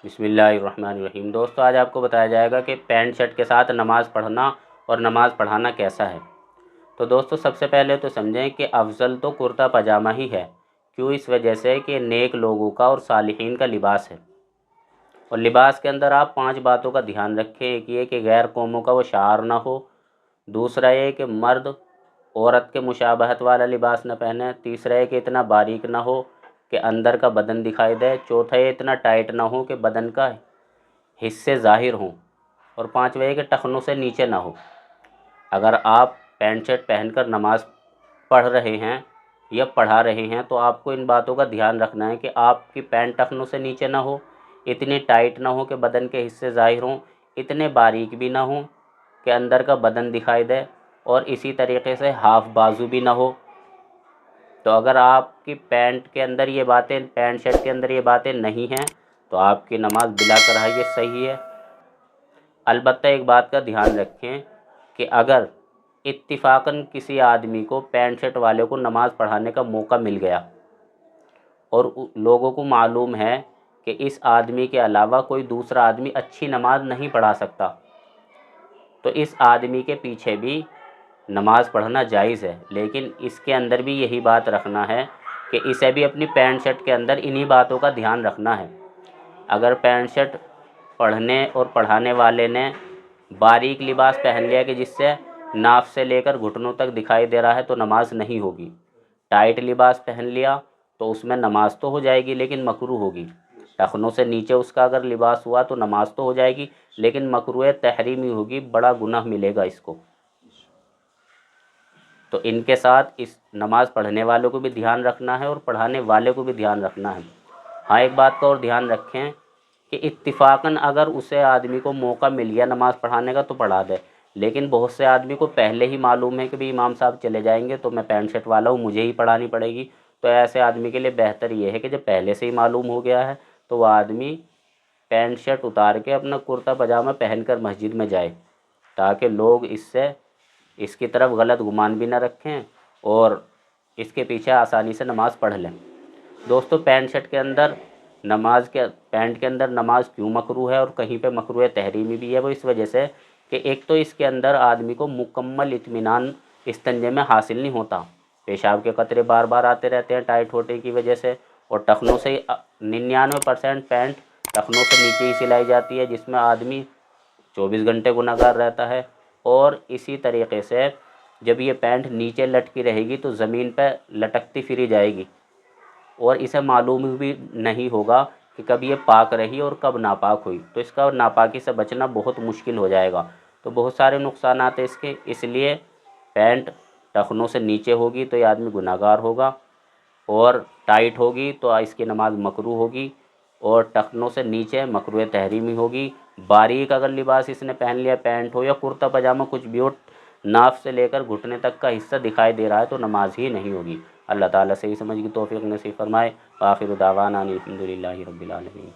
बिस्मिल्लाहिर्रहमानिर्रहीम। दोस्तों, आज आपको बताया जाएगा कि पैंट शर्ट के साथ नमाज़ पढ़ना और नमाज़ पढ़ाना कैसा है। तो दोस्तों, सबसे पहले तो समझें कि अफजल तो कुर्ता पजामा ही है। क्यों? इस वजह से कि नेक लोगों का और सालिहीन का लिबास है। और लिबास के अंदर आप 5 बातों का ध्यान रखें। एक ये कि गैर कौमों का वो शार ना हो। दूसरा ये कि मर्द औरत के मुशाबहत वाला लिबास न पहने। तीसरा ये कि इतना बारीक ना हो कि अंदर का बदन दिखाई दे। चौथा ये इतना टाइट ना हो कि बदन का हिस्से ज़ाहिर हों। और पाँचवा ये कि टखनों से नीचे ना हो। अगर आप पैंट शर्ट पहनकर नमाज़ पढ़ रहे हैं या पढ़ा रहे हैं तो आपको इन बातों का ध्यान रखना है कि आपकी पैंट टखनों से नीचे ना हो, इतनी टाइट ना हो कि बदन के हिस्से ज़ाहिर हों, इतने बारीक भी ना हो कि अंदर का बदन दिखाई दे, और इसी तरीके से हाफ बाजू भी ना हो। तो अगर आपकी पैंट शर्ट के अंदर ये बातें नहीं हैं तो आपकी नमाज़ बिला कराह ये सही है। अलबत्ता एक बात का ध्यान रखें कि अगर इत्तिफाकन किसी आदमी को पैंट शर्ट वाले को नमाज़ पढ़ाने का मौका मिल गया और लोगों को मालूम है कि इस आदमी के अलावा कोई दूसरा आदमी अच्छी नमाज़ नहीं पढ़ा सकता, तो इस आदमी के पीछे भी नमाज़ पढ़ना जायज़ है। लेकिन इसके अंदर भी यही बात रखना है कि इसे भी अपनी पैंट शर्ट के अंदर इन्हीं बातों का ध्यान रखना है। अगर पैंट शर्ट पढ़ने और पढ़ाने वाले ने बारीक लिबास पहन लिया कि जिससे नाफ से लेकर घुटनों तक दिखाई दे रहा है तो नमाज नहीं होगी। टाइट लिबास पहन लिया तो उसमें नमाज तो हो जाएगी लेकिन मकरूह होगी। टखनों से नीचे उसका अगर लिबास हुआ तो नमाज तो हो जाएगी लेकिन मकरूह तहरीमी होगी, बड़ा गुनाह मिलेगा इसको। तो इनके साथ इस नमाज़ पढ़ने वालों को भी ध्यान रखना है और पढ़ाने वाले को भी ध्यान रखना है। हाँ, एक बात का और ध्यान रखें कि इत्तिफाकन अगर उसे आदमी को मौका मिल गया नमाज़ पढ़ाने का तो पढ़ा दे। लेकिन बहुत से आदमी को पहले ही मालूम है कि भाई इमाम साहब चले जाएंगे तो मैं पैंट शर्ट वाला हूँ, मुझे ही पढ़ानी पड़ेगी। तो ऐसे आदमी के लिए बेहतर ये है कि जब पहले से ही मालूम हो गया है तो वह आदमी पैंट शर्ट उतार के अपना कुर्ता पजामा पहन कर मस्जिद में जाए, ताकि लोग इसकी तरफ गलत गुमान भी ना रखें और इसके पीछे आसानी से नमाज़ पढ़ लें। दोस्तों, पैंट के अंदर नमाज क्यों मकरूह है और कहीं पे मकरूह तहरीमी भी है, वो इस वजह से कि एक तो इसके अंदर आदमी को मुकम्मल इत्मीनान इस्तंजे में हासिल नहीं होता। पेशाब के कतरे बार बार आते रहते हैं टाइट होने की वजह से, और टखनों से 99% पैंट टखनों से नीचे ही सिलाई जाती है, जिसमें आदमी 24 घंटे गुनाहगार रहता है। और इसी तरीके से जब ये पैंट नीचे लटकी रहेगी तो ज़मीन पर लटकती फिरी जाएगी और इसे मालूम भी नहीं होगा कि कब ये पाक रही और कब नापाक हुई, तो इसका नापाकी से बचना बहुत मुश्किल हो जाएगा। तो बहुत सारे नुकसान आते हैं इसके, इसलिए पैंट टखनों से नीचे होगी तो ये आदमी गुनाहगार होगा, और टाइट होगी तो इसकी नमाज मकरूह होगी, और टखनों से नीचे मकरूह तहरीमी होगी। बारीक अगर लिबास इसने पहन लिया, पैंट हो या कुर्ता पजामा कुछ भी हो, नाफ से लेकर घुटने तक का हिस्सा दिखाई दे रहा है तो नमाज ही नहीं होगी। अल्लाह ताला सही समझ की तौफीक नसीब फरमाए। आखिर दावाना अनिल हम्दुलिल्लाहि रब्बिल आलमीन।